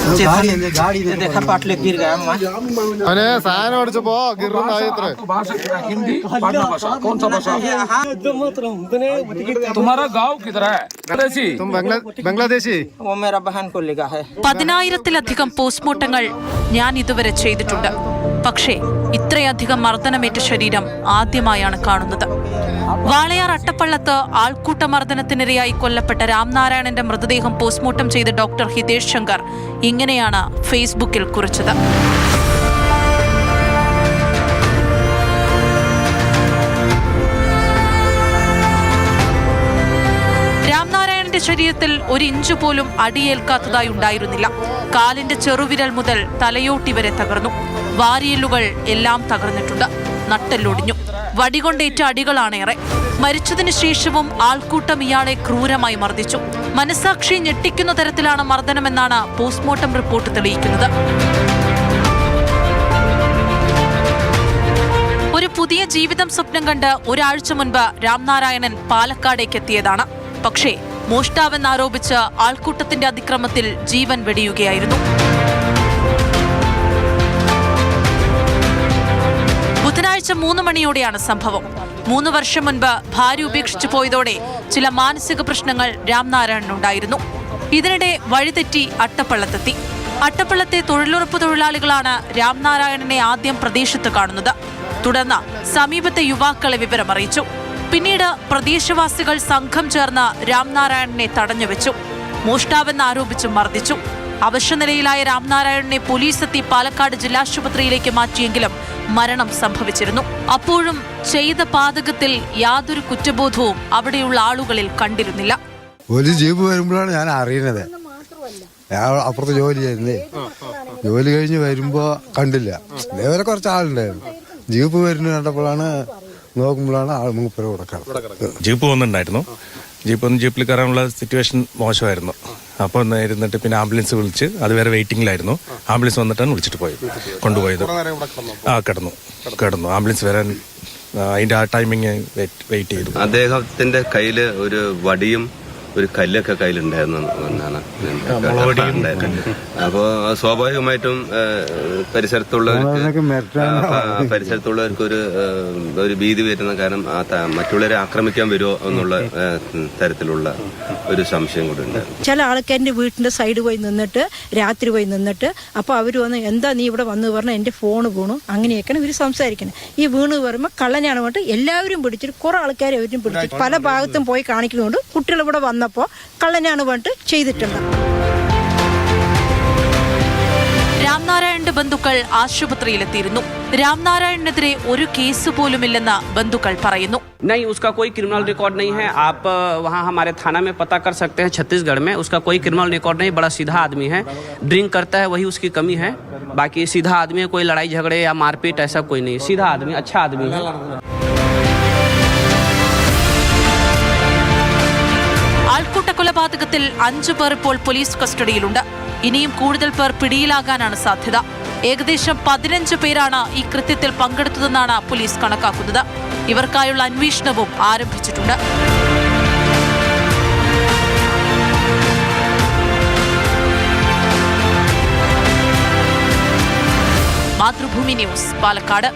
देखा पाटले गिर गया अरे सायन ओडिचपो गिर्रुंद आयत्र हिंदी भाषा कौन सा भाषा? तुम्हारा गांव किधर है? तुम ബംഗ്ലാദേശി? वो मेरा बहन को लिखा है. 10,000-ത്തിലധികം പോസ്റ്റ്മോർട്ടങ്ങൾ ഞാൻ ഇതുവരെ ചെയ്തിട്ടുണ്ട്. പക്ഷേ ഇത്രയധികം മർദ്ദനമേറ്റ ശരീരം ആദ്യമായാണ് കാണുന്നത്. വാളയാർ അട്ടപ്പള്ളത്ത് ആൾക്കൂട്ട മർദ്ദനത്തിനിരയായി കൊല്ലപ്പെട്ട രാംനാരായണന്റെ മൃതദേഹം പോസ്റ്റ്മോർട്ടം ചെയ്ത ഡോക്ടർ ഹിതേഷ് ശങ്കർ ഇങ്ങനെയാണ് ഫേസ്ബുക്കിൽ കുറിച്ചത്. രാംനാരായണന്റെ ശരീരത്തിൽ ഒരു ഇഞ്ചു പോലും അടിയേൽക്കാത്തതായി ഉണ്ടായിരുന്നില്ല. കാലിന്റെ ചെറുവിരൽ മുതൽ തലയോട്ടി വരെ തകർന്നു. വാരിയല്ലുകൾ എല്ലാം തകർന്നിട്ടുണ്ട്. നട്ടെല്ലൊടിഞ്ഞു. വടികൊണ്ടേറ്റ അടികളാണേറെ. മരിച്ചതിനു ശേഷവും ആൾക്കൂട്ടം ഇയാളെ ക്രൂരമായി മർദ്ദിച്ചു. മനസാക്ഷി ഞെട്ടിക്കുന്ന തരത്തിലാണ് മർദ്ദനമെന്നാണ് പോസ്റ്റ്മോർട്ടം റിപ്പോർട്ട് തെളിയിക്കുന്നത്. ഒരു പുതിയ ജീവിതം സ്വപ്നം കണ്ട് ഒരാഴ്ച മുൻപ് രാംനാരായണൻ പാലക്കാടേക്ക് എത്തിയതാണ്. പക്ഷേ മോഷ്ടാവെന്നാരോപിച്ച് ആൾക്കൂട്ടത്തിന്റെ അതിക്രമത്തിൽ ജീവൻ വെടിയുകയായിരുന്നു. ബുധനാഴ്ച 3 മണിയോടെയാണ് സംഭവം. 3 വർഷം മുൻപ് ഭാര്യ ഉപേക്ഷിച്ചു പോയതോടെ ചില മാനസിക പ്രശ്നങ്ങൾ രാംനാരായണനുണ്ടായിരുന്നു. ഇതിനിടെ വഴിതെറ്റി അട്ടപ്പള്ളത്തെത്തി. അട്ടപ്പള്ളത്തെ തൊഴിലുറപ്പ് തൊഴിലാളികളാണ് രാംനാരായണനെ ആദ്യം പ്രദേശത്ത് കാണുന്നത്. തുടർന്ന് സമീപത്തെ യുവാക്കളെ വിവരമറിയിച്ചു. പിന്നീട് പ്രദേശവാസികൾ സംഘം ചേർന്ന് രാംനാരായണനെ തടഞ്ഞുവെച്ചു. മോഷ്ടാവെന്നാരോപിച്ച് മർദ്ദിച്ചു. അവശനിലയിലായ രാംനാരായണനെ പോലീസ് എത്തി പാലക്കാട് ജില്ലാശുപത്രിയിലേക്ക് മാറ്റിയെങ്കിലും മരണം സംഭവിച്ചിരുന്നു. അപ്പോഴും ചെയ്ത പാതകത്തിൽ യാതൊരു കുറ്റബോധവും അവിടെയുള്ള ആളുകളിൽ കണ്ടിരുന്നില്ല. ഒരു ജീപ്പ് വരുമ്പോഴാണ് ഞാൻ അറിയുന്നത്. അപ്പുറത്ത് ജോലി ചെയ്യുന്നേ. ജോലി കഴിഞ്ഞ് വരുമ്പോ കണ്ടില്ല. ഇതേവരെ കുറച്ച് ആളുണ്ടായിരുന്നു. ജീപ്പ് വരുന്ന കണ്ടപ്പോഴാണ് നോക്കുമ്പോഴാണ് ആൾ മൂപ്പര കൊടുക്കണം. ജീപ്പ് വന്നിട്ടുണ്ടായിരുന്നു. ജീപ്പിൽ കയറാനുള്ള സിറ്റുവേഷൻ മോശമായിരുന്നു. അപ്പോൾ ഇരുന്നിട്ട് പിന്നെ ആംബുലൻസ് വിളിച്ച് അത് വേറെ വെയിറ്റിംഗിലായിരുന്നു. ആംബുലൻസ് വന്നിട്ടാണ് വിളിച്ചിട്ട് കൊണ്ടുപോയത്. കിടന്നു ആംബുലൻസ് വരാൻ അതിന്റെ ആ ടൈമിങ് വെയിറ്റ് ചെയ്തു. അദ്ദേഹത്തിന്റെ കയ്യില് ഒരു വടിയും ഒരു കല്ലൊക്കെ കയ്യിലുണ്ടായിരുന്നു എന്നാണ്. അപ്പോ സ്വാഭാവികമായിട്ടും പരിസരത്തുള്ളവർക്ക് ഒരു ഭീതി വരുന്ന കാരണം മറ്റുള്ളവരെ ആക്രമിക്കാൻ വരുമോ എന്നുള്ള തരത്തിലുള്ള ഒരു സംശയം കൂടെ ഉണ്ട്. ചില ആൾക്കാരുടെ വീട്ടിന്റെ സൈഡ് പോയി നിന്നിട്ട് രാത്രി പോയി നിന്നിട്ട് അപ്പൊ അവര് വന്ന് എന്താ നീ ഇവിടെ വന്ന് പറഞ്ഞാൽ എന്റെ ഫോണ് വീണു അങ്ങനെയൊക്കെയാണ് ഇവര് സംസാരിക്കുന്നത്. ഈ വീണ് പറയുമ്പോൾ കള്ളനാണ് പറഞ്ഞിട്ട് എല്ലാവരും പിടിച്ചിട്ട് കുറെ ആൾക്കാരെ അവരും പിടിച്ചിട്ട് പല ഭാഗത്തും പോയി കാണിക്കുന്നുണ്ട്. കുട്ടികൾ ഇവിടെ വന്നപ്പോൾ കള്ളനാണ് പറഞ്ഞിട്ട് ചെയ്തിട്ടുണ്ട്. രാംനാരായണന്റെ ബന്ധുക്കൾ ആശുപത്രിയിലെത്തിയിരുന്നു. രാംനാരായണനെതിരെ ഒരു കേസ് പോലുമില്ലെന്ന് ബന്ധുക്കൾ പറയുന്നു. नहीं, उसका कोई क्रिमिनल रिकॉर्ड नहीं है. आप वहाँ हमारे थाना में पता कर सकते हैं. छत्तीसगढ़ में उसका कोई क्रिमिनल रिकॉर्ड नहीं. बड़ा सीधा आदमी है. ड्रिंक करता है, वही उसकी कमी है. बाकी सीधा आदमी है. कोई लड़ाई झगड़े या मारपीट ऐसा कोई नहीं. सीधा आदमी, अच्छा आदमी है. ആൾക്കൂട്ട കൊലപാതകത്തിൽ 5 പേർ ഇപ്പോൾ പോലീസ് കസ്റ്റഡിയിലുണ്ട്. ഇനിയും കൂടുതൽ പേർ പിടിയിലാകാനാണ് സാധ്യത. ഏകദേശം 15 പേരാണ് ഈ കൃത്യത്തിൽ പങ്കെടുത്തതെന്നാണ് പോലീസ് കണക്കാക്കുന്നത്. ഇവർക്കായുള്ള അന്വേഷണവും ആരംഭിച്ചിട്ടുണ്ട്. മാതൃഭൂമി ന്യൂസ്, പാലക്കാട്.